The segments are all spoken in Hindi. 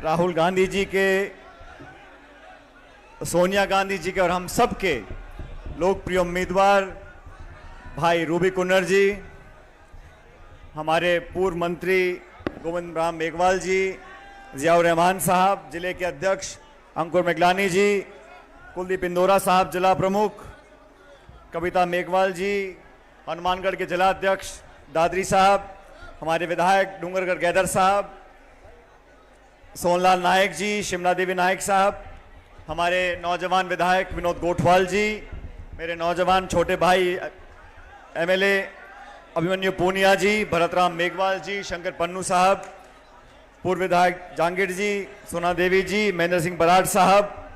राहुल गांधी जी के, सोनिया गांधी जी के और हम सब के लोकप्रिय उम्मीदवार भाई रूबी कुन्नर जी, हमारे पूर्व मंत्री गोविंद राम मेघवाल जी, जियाउर रहमान साहब, जिले के अध्यक्ष अंकुर मेघलानी जी, कुलदीप इंदौरा साहब जिला प्रमुख, कविता मेघवाल जी, हनुमानगढ़ के जिला अध्यक्ष दादरी साहब, हमारे विधायक डूंगरगढ़ गैदर साहब, सोनलाल नायक जी, शिमला देवी नायक साहब, हमारे नौजवान विधायक विनोद गोठवाल जी, मेरे नौजवान छोटे भाई एमएलए अभिमन्यु पूनिया जी, भरतराम मेघवाल जी, शंकर पन्नू साहब, पूर्व विधायक जहांगीर जी, सोना देवी जी, महेंद्र सिंह बराड़ साहब,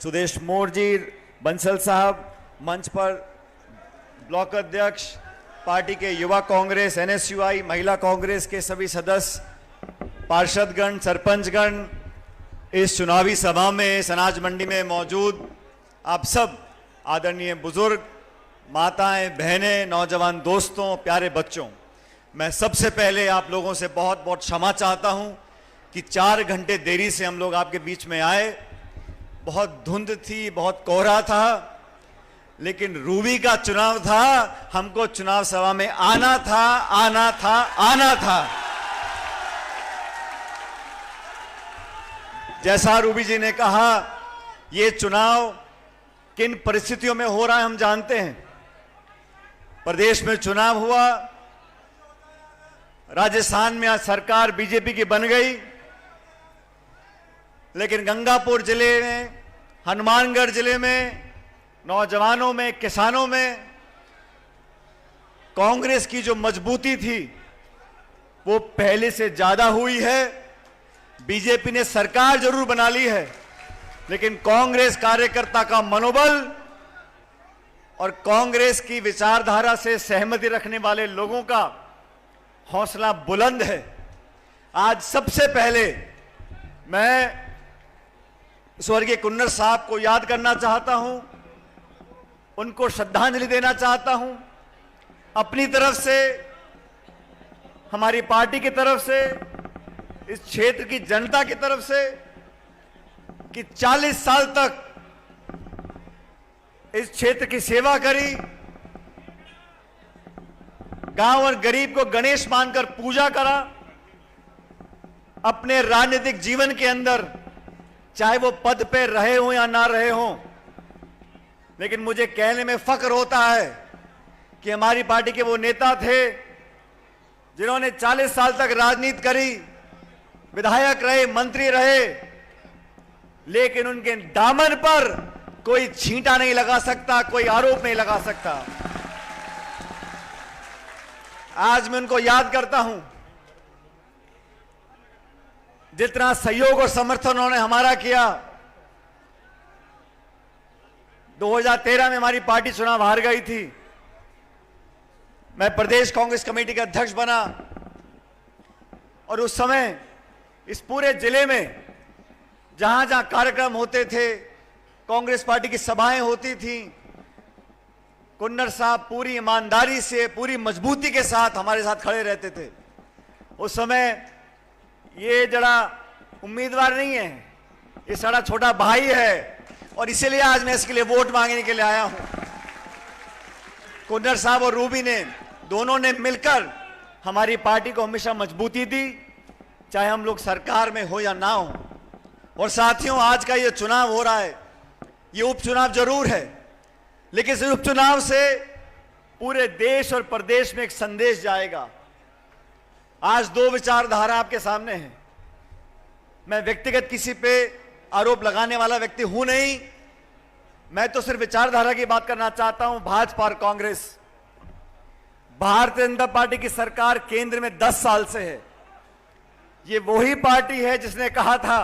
सुदेश मोर जी, बंसल साहब, मंच पर ब्लॉक अध्यक्ष, पार्टी के युवा कांग्रेस, एनएसयूआई, महिला कांग्रेस के सभी सदस्य, पार्षदगण, सरपंचगण, इस चुनावी सभा में सनाज मंडी में मौजूद आप सब आदरणीय बुजुर्ग, माताएं, बहनें, नौजवान दोस्तों, प्यारे बच्चों, मैं सबसे पहले आप लोगों से बहुत बहुत क्षमा चाहता हूं कि 4 घंटे देरी से हम लोग आपके बीच में आए। बहुत धुंध थी, बहुत कोहरा था, लेकिन रूबी का चुनाव था, हमको चुनाव सभा में आना था, आना था, आना था। जैसा रूबी जी ने कहा, ये चुनाव किन परिस्थितियों में हो रहा है हम जानते हैं। प्रदेश में चुनाव हुआ, राजस्थान में आज सरकार बीजेपी की बन गई, लेकिन गंगापुर जिले में, हनुमानगढ़ जिले में, नौजवानों में, किसानों में कांग्रेस की जो मजबूती थी वो पहले से ज्यादा हुई है। बीजेपी ने सरकार जरूर बना ली है, लेकिन कांग्रेस कार्यकर्ता का मनोबल और कांग्रेस की विचारधारा से सहमति रखने वाले लोगों का हौसला बुलंद है। आज सबसे पहले मैं स्वर्गीय कुन्नर साहब को याद करना चाहता हूं, उनको श्रद्धांजलि देना चाहता हूं, अपनी तरफ से, हमारी पार्टी की तरफ से, इस क्षेत्र की जनता की तरफ से, कि 40 साल तक इस क्षेत्र की सेवा करी, गांव और गरीब को गणेश मानकर पूजा करा, अपने राजनीतिक जीवन के अंदर, चाहे वो पद पे रहे हों या ना रहे हों, लेकिन मुझे कहने में फख्र होता है कि हमारी पार्टी के वो नेता थे जिन्होंने 40 साल तक राजनीति करी, विधायक रहे, मंत्री रहे, लेकिन उनके दामन पर कोई छींटा नहीं लगा सकता, कोई आरोप नहीं लगा सकता। आज मैं उनको याद करता हूं, जितना सहयोग और समर्थन उन्होंने हमारा किया। 2013 में हमारी पार्टी चुनाव हार गई थी, मैं प्रदेश कांग्रेस कमेटी का अध्यक्ष बना, और उस समय इस पूरे जिले में जहां जहां कार्यक्रम होते थे, कांग्रेस पार्टी की सभाएं होती थीं, कुन्नर साहब पूरी ईमानदारी से, पूरी मजबूती के साथ हमारे साथ खड़े रहते थे। उस समय ये जरा उम्मीदवार नहीं है, ये सारा छोटा भाई है, और इसीलिए आज मैं इसके लिए वोट मांगने के लिए आया हूं। कुन्नर साहब और रूबी ने, दोनों ने मिलकर हमारी पार्टी को हमेशा मजबूती दी, चाहे हम लोग सरकार में हो या ना हो। और साथियों, आज का ये चुनाव हो रहा है, ये उपचुनाव जरूर है, लेकिन इस उपचुनाव से पूरे देश और प्रदेश में एक संदेश जाएगा। आज 2 विचारधारा आपके सामने है। मैं व्यक्तिगत किसी पे आरोप लगाने वाला व्यक्ति हूं नहीं, मैं तो सिर्फ विचारधारा की बात करना चाहता हूं। भाजपा और कांग्रेस, भारतीय जनता पार्टी की सरकार केंद्र में 10 साल से है। ये वही पार्टी है जिसने कहा था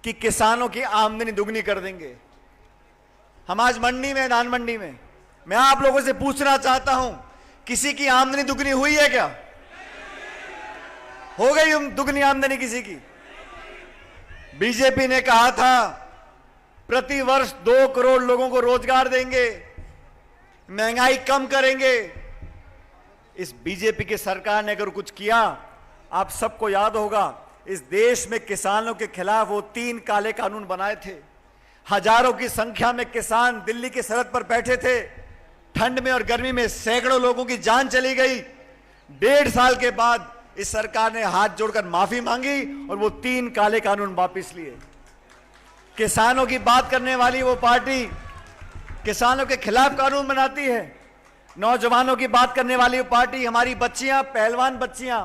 कि किसानों की आमदनी दुगनी कर देंगे। हम आज मंडी में, धान मंडी में, मैं आप लोगों से पूछना चाहता हूं, किसी की आमदनी दुगनी हुई है क्या? हो गई दुगनी आमदनी किसी की? बीजेपी ने कहा था प्रति वर्ष 2 करोड़ लोगों को रोजगार देंगे, महंगाई कम करेंगे। इस बीजेपी की सरकार ने अगर कुछ किया, आप सबको याद होगा, इस देश में किसानों के खिलाफ वो 3 काले कानून बनाए थे। हजारों की संख्या में किसान दिल्ली की सरहद पर बैठे थे। ठंड में और गर्मी में सैकड़ों लोगों की जान चली गई। 1.5 साल के बाद इस सरकार ने हाथ जोड़कर माफी मांगी और वो 3 काले कानून वापस लिए। किसानों की बात करने वाली वो पार्टी किसानों के खिलाफ कानून बनाती है। नौजवानों की बात करने वाली वो पार्टी, हमारी बच्चियां, पहलवान बच्चियां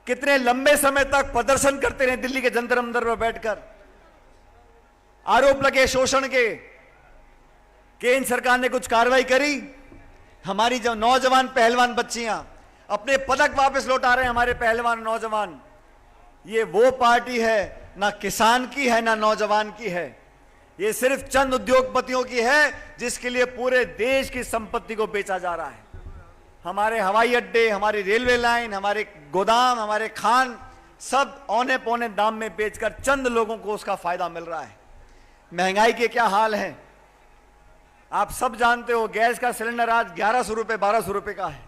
कितने लंबे समय तक प्रदर्शन करते रहे दिल्ली के जंतर मंतर पर बैठकर। आरोप लगे शोषण के, केंद्र सरकार ने कुछ कार्रवाई करी? हमारी जो नौजवान पहलवान बच्चियां अपने पदक वापस लौटा रहे हैं, हमारे पहलवान नौजवान। ये वो पार्टी है, ना किसान की है ना नौजवान की है। ये सिर्फ चंद उद्योगपतियों की है, जिसके लिए पूरे देश की संपत्ति को बेचा जा रहा है। हमारे हवाई अड्डे, हमारी रेलवे लाइन, हमारे गोदाम, हमारे खान सब औने पौने दाम में बेचकर चंद लोगों को उसका फायदा मिल रहा है। महंगाई के क्या हाल है आप सब जानते हो। गैस का सिलेंडर आज 1100 रुपए 1200 रुपए का है।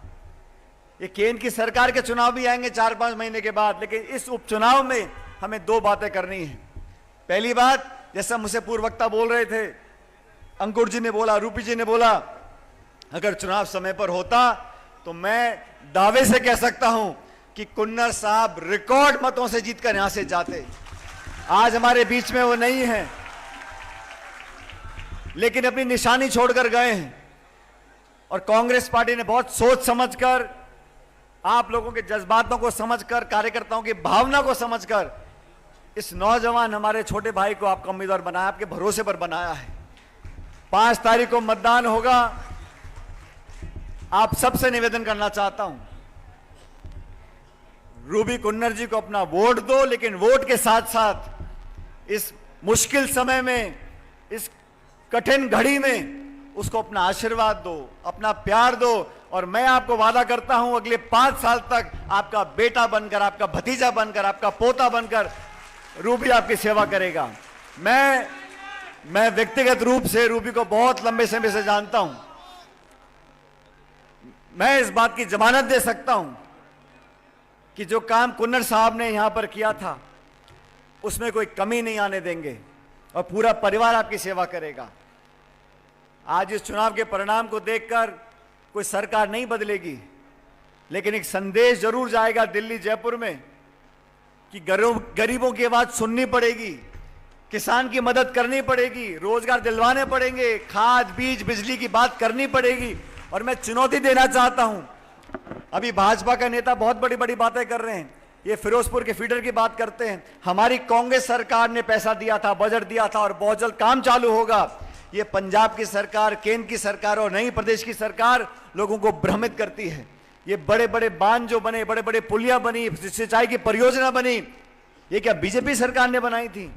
ये केंद्र की सरकार के चुनाव भी आएंगे 4-5 महीने के बाद, लेकिन इस उपचुनाव में हमें 2 बातें करनी है। पहली बात, जैसा मुझसे पूर्व वक्ता बोल रहे थे, अंकुर जी ने बोला, रूपी जी ने बोला, अगर चुनाव समय पर होता तो मैं दावे से कह सकता हूं कि कुन्नर साहब रिकॉर्ड मतों से जीतकर यहां से जाते। आज हमारे बीच में वो नहीं है, लेकिन अपनी निशानी छोड़कर गए हैं। और कांग्रेस पार्टी ने बहुत सोच समझकर, आप लोगों के जज्बातों को समझकर, कार्यकर्ताओं की भावना को समझकर इस नौजवान हमारे छोटे भाई को आपका उम्मीदवार बनाया, आपके भरोसे पर बनाया है। 5 तारीख को मतदान होगा। आप सबसे निवेदन करना चाहता हूं, रूबी कुन्नर जी को अपना वोट दो, लेकिन वोट के साथ साथ इस मुश्किल समय में, इस कठिन घड़ी में उसको अपना आशीर्वाद दो, अपना प्यार दो। और मैं आपको वादा करता हूं, अगले 5 साल तक आपका बेटा बनकर, आपका भतीजा बनकर, आपका पोता बनकर रूबी आपकी सेवा करेगा। मैं व्यक्तिगत रूप से रूबी को बहुत लंबे समय से जानता हूं। मैं इस बात की जमानत दे सकता हूं कि जो काम कुन्नर साहब ने यहां पर किया था उसमें कोई कमी नहीं आने देंगे और पूरा परिवार आपकी सेवा करेगा। आज इस चुनाव के परिणाम को देखकर कोई सरकार नहीं बदलेगी, लेकिन एक संदेश जरूर जाएगा दिल्ली जयपुर में कि गरीबों की आवाज सुननी पड़ेगी, किसान की मदद करनी पड़ेगी, रोजगार दिलवाने पड़ेंगे, खाद बीज बिजली की बात करनी पड़ेगी। और मैं चुनौती देना चाहता हूं, अभी भाजपा का नेता बहुत बड़ी बड़ी बातें कर रहे हैं, ये फिरोजपुर के फीडर की बात करते हैं। हमारी कांग्रेस सरकार ने पैसा दिया था, बजट दिया था और बहुत जल्द काम चालू होगा। ये पंजाब की सरकार, केंद्र की सरकार और नई प्रदेश की सरकार लोगों को भ्रमित करती है। ये बड़े बड़े बांध जो बने, बड़े बड़े पुलिया बनी, सिंचाई की परियोजना बनी, ये क्या बीजेपी सरकार ने बनाई थी?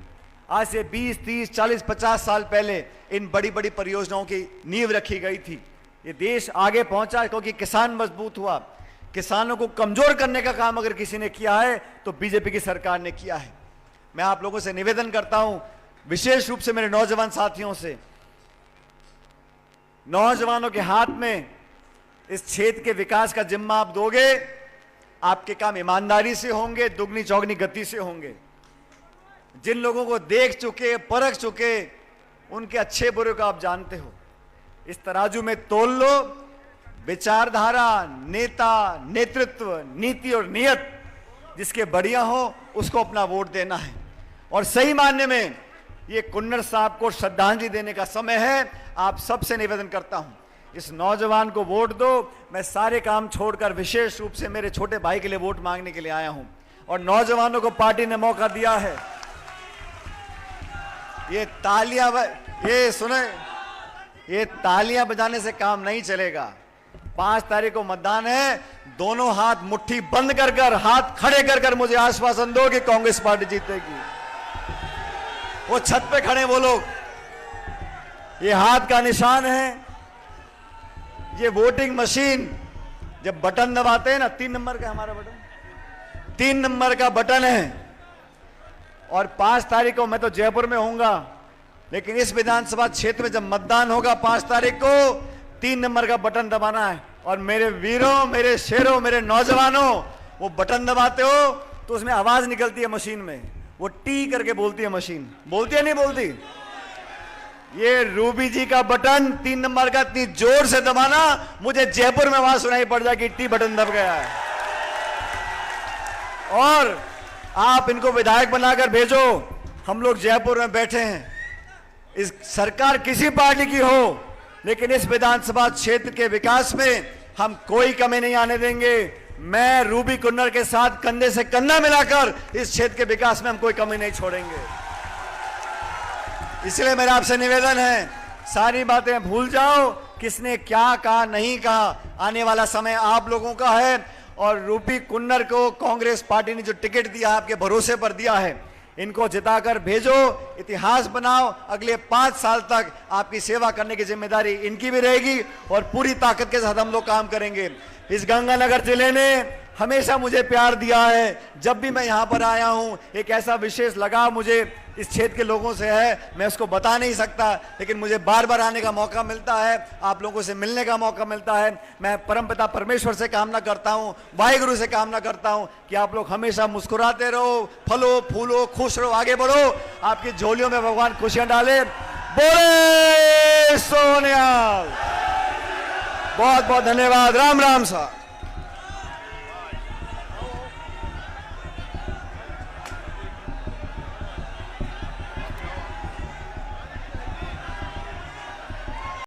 आज से 20, 30, 40, 50 साल पहले इन बड़ी बड़ी परियोजनाओं की नींव रखी गई थी। ये देश आगे पहुंचा क्योंकि किसान मजबूत हुआ। किसानों को कमजोर करने का काम अगर किसी ने किया है तो बीजेपी की सरकार ने किया है। मैं आप लोगों से निवेदन करता हूं, विशेष रूप से मेरे नौजवान साथियों से, नौजवानों के हाथ में इस क्षेत्र के विकास का जिम्मा आप दोगे, आपके काम ईमानदारी से होंगे, दुगनी चौगनी गति से होंगे। जिन लोगों को देख चुके, परख चुके, उनके अच्छे बुरे को आप जानते हो। इस तराजू में तोल लो, विचारधारा, नेता, नेतृत्व, नीति और नियत जिसके बढ़िया हो उसको अपना वोट देना है। और सही मायने में ये कुन्नर साहब को श्रद्धांजलि देने का समय है। आप सबसे निवेदन करता हूं, इस नौजवान को वोट दो। मैं सारे काम छोड़कर विशेष रूप से मेरे छोटे भाई के लिए वोट मांगने के लिए आया हूं और नौजवानों को पार्टी ने मौका दिया है। ये तालियां बजाने से काम नहीं चलेगा। 5 तारीख को मतदान है। दोनों हाथ मुट्ठी बंद कर कर, हाथ खड़े कर कर मुझे आश्वासन दो कि कांग्रेस पार्टी जीतेगी। वो छत पे खड़े वो लोग, ये हाथ का निशान है। ये वोटिंग मशीन जब बटन दबाते हैं ना, 3 नंबर का हमारा बटन, 3 नंबर का बटन है। और 5 तारीख को मैं तो जयपुर में होऊंगा, लेकिन इस विधानसभा क्षेत्र में जब मतदान होगा 5 तारीख को, 3 नंबर का बटन दबाना है। और मेरे वीरों, मेरे शेरों, मेरे नौजवानों, वो बटन दबाते हो तो उसमें आवाज निकलती है मशीन में, वो टी करके बोलती है मशीन, बोलती है नहीं बोलती? ये रूबी जी का बटन 3 नंबर का इतनी जोर से दबाना, मुझे जयपुर में आवाज सुनाई पड़ जाए कि टी बटन दब गया है। और आप इनको विधायक बनाकर भेजो। हम लोग जयपुर में बैठे हैं, इस सरकार किसी पार्टी की हो, लेकिन इस विधानसभा क्षेत्र के विकास में हम कोई कमी नहीं आने देंगे। मैं रूबी कुन्नर के साथ कंधे से कंधा मिलाकर इस क्षेत्र के विकास में हम कोई कमी नहीं छोड़ेंगे। इसलिए मेरा आपसे निवेदन है, सारी बातें भूल जाओ, किसने क्या कहा नहीं कहा, आने वाला समय आप लोगों का है। और रूबी कुन्नर को कांग्रेस पार्टी ने जो टिकट दिया, आपके भरोसे पर दिया है, इनको जिताकर भेजो, इतिहास बनाओ। अगले 5 साल तक आपकी सेवा करने की जिम्मेदारी इनकी भी रहेगी और पूरी ताकत के साथ हम लोग काम करेंगे। इस गंगानगर जिले ने हमेशा मुझे प्यार दिया है। जब भी मैं यहाँ पर आया हूँ, एक ऐसा विशेष लगाव मुझे इस क्षेत्र के लोगों से है, मैं उसको बता नहीं सकता, लेकिन मुझे बार बार आने का मौका मिलता है, आप लोगों से मिलने का मौका मिलता है। मैं परमपिता परमेश्वर से कामना करता हूँ, वाहिगुरु से कामना करता हूँ कि आप लोग हमेशा मुस्कुराते रहो, फलो फूलो, खुश रहो, आगे बढ़ो, आपकी झोलियों में भगवान खुशियां डाले। बोले सोनियाल। बहुत बहुत धन्यवाद। राम राम साहब।